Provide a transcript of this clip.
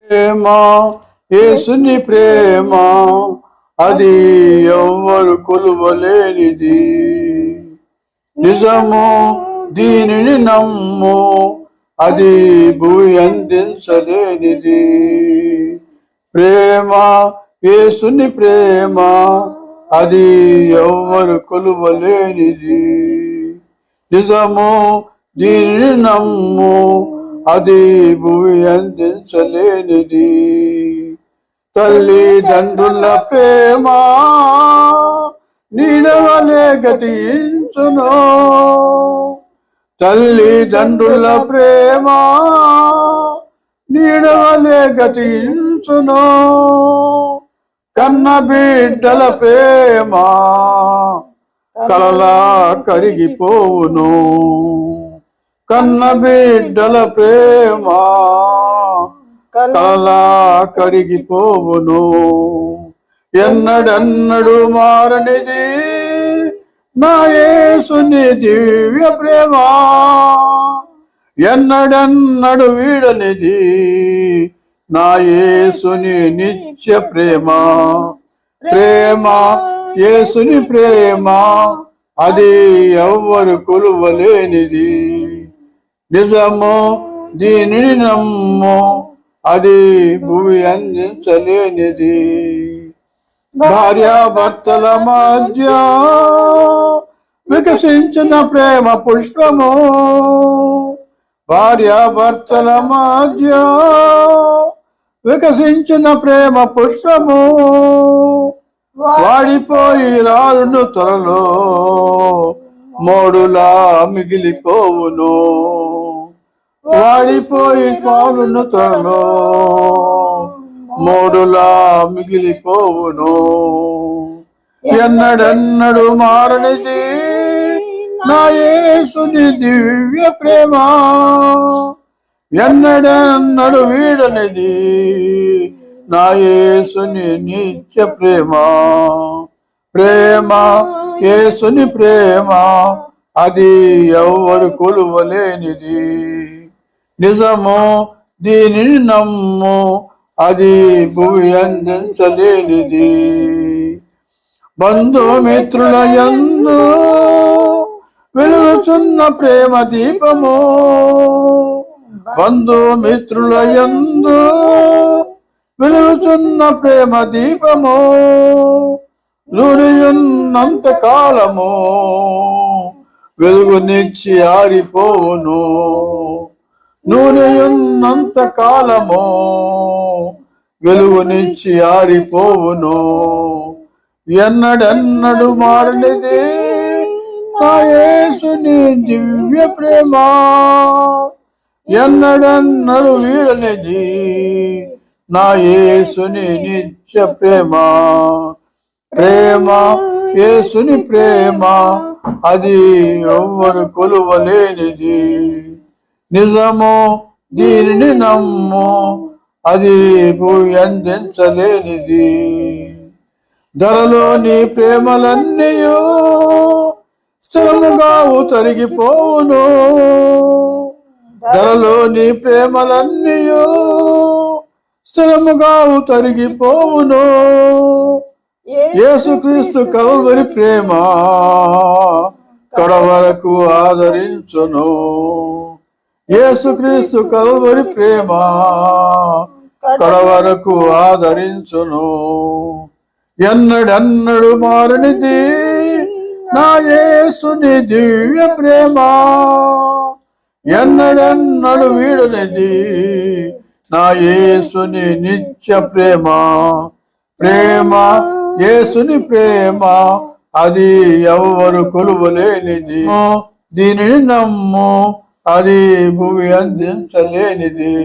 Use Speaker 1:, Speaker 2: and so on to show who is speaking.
Speaker 1: ప్రేమ యేసుని ప్రేమ అది ఎవ్వరు కొలువలేనిది. నిజము దీనిని నమ్ము అది భూమి అందించలేనిది. ప్రేమ యేసుని ప్రేమ అది ఎవ్వరు కొలువలేనిది. నిజము దీనిని నమ్ము అది భూమి అందించలేనిది. తల్లిదండ్రుల ప్రేమ నీడవలే గతించును. తల్లిదండ్రుల ప్రేమ నీడవలే గతించును. కన్న బిడ్డల ప్రేమ కలలా కరిగిపోవును. కన్న బిడ్డల ప్రేమ కలలా కరిగిపోవును. ఎన్నడన్నడు మారనిది నా యేసుని దివ్య ప్రేమ. ఎన్నడన్నడు వీడనిది నా యేసుని నిత్య ప్రేమ. ప్రేమ యేసుని ప్రేమ అది ఎవ్వరు కొలువలేనిది. నిజము దీనిని నమ్ము అది భూమి అందించలేనిది. భార్యాభర్తల మధ్య వికసించిన ప్రేమ పుష్పము. భార్యాభర్తల మధ్య వికసించిన ప్రేమ పుష్పము వాడిపోయి రాలును త్వరలో మోడులా మిగిలిపోవును. వాడిపోయి పాలును త్వరలో మోడులా మిగిలిపోవును. ఎన్నడన్నడు మారనిది నా యేసుని దివ్య ప్రేమ. ఎన్నడన్నడు వీడనిది నా యేసుని నిత్య ప్రేమ. ప్రేమ యేసుని ప్రేమ అది ఎవ్వరు కొలువలేనిది. నిజము దీనిని నమ్ము అది భూమి అందించలేనిది. బంధుమిత్రుల యందు వెలుగుచున్న ప్రేమ దీపము. బంధుమిత్రుల యందు వెలుగుచున్న ప్రేమ దీపము. నూనెయున్నంత కాలము వెలుగునిచ్చి ఆరిపోవును. నూనెయున్నంత కాలము వెలుగునిచ్చి ఆరిపోవును. ఎన్నడన్నడు మారనిది నా యేసుని దివ్య ప్రేమ. ఎన్నడన్నడు వీడనిది నా యేసుని నిత్య ప్రేమ. ప్రేమ యేసుని ప్రేమ అది ఎవ్వరు కొలువలేనిది. నిజము దీనిని నమ్ము అది భూమి అందించలేనిది. ధరలోని ప్రేమలన్నీయు స్థిరముగా తరిగిపోవును. ధరలోని ప్రేమలన్నీయు స్థిరముగా తరిగిపోవును. యేసుక్రీస్తు కల్వరి ప్రేమ కడవరకు ఆదరించును. యేసుక్రీస్తు కల్వరి ప్రేమ కడవరకు ఆదరించును. ఎన్నడన్నడు మారనిది నా యేసుని దివ్య ప్రేమ. ఎన్నడన్నడు వీడనిది నా యేసుని నిత్య ప్రేమ. ప్రేమ యేసుని ప్రేమ అది ఎవ్వరు కొలువలేనిది. దీనిని నమ్ము అది భూమి అందించలేనిది.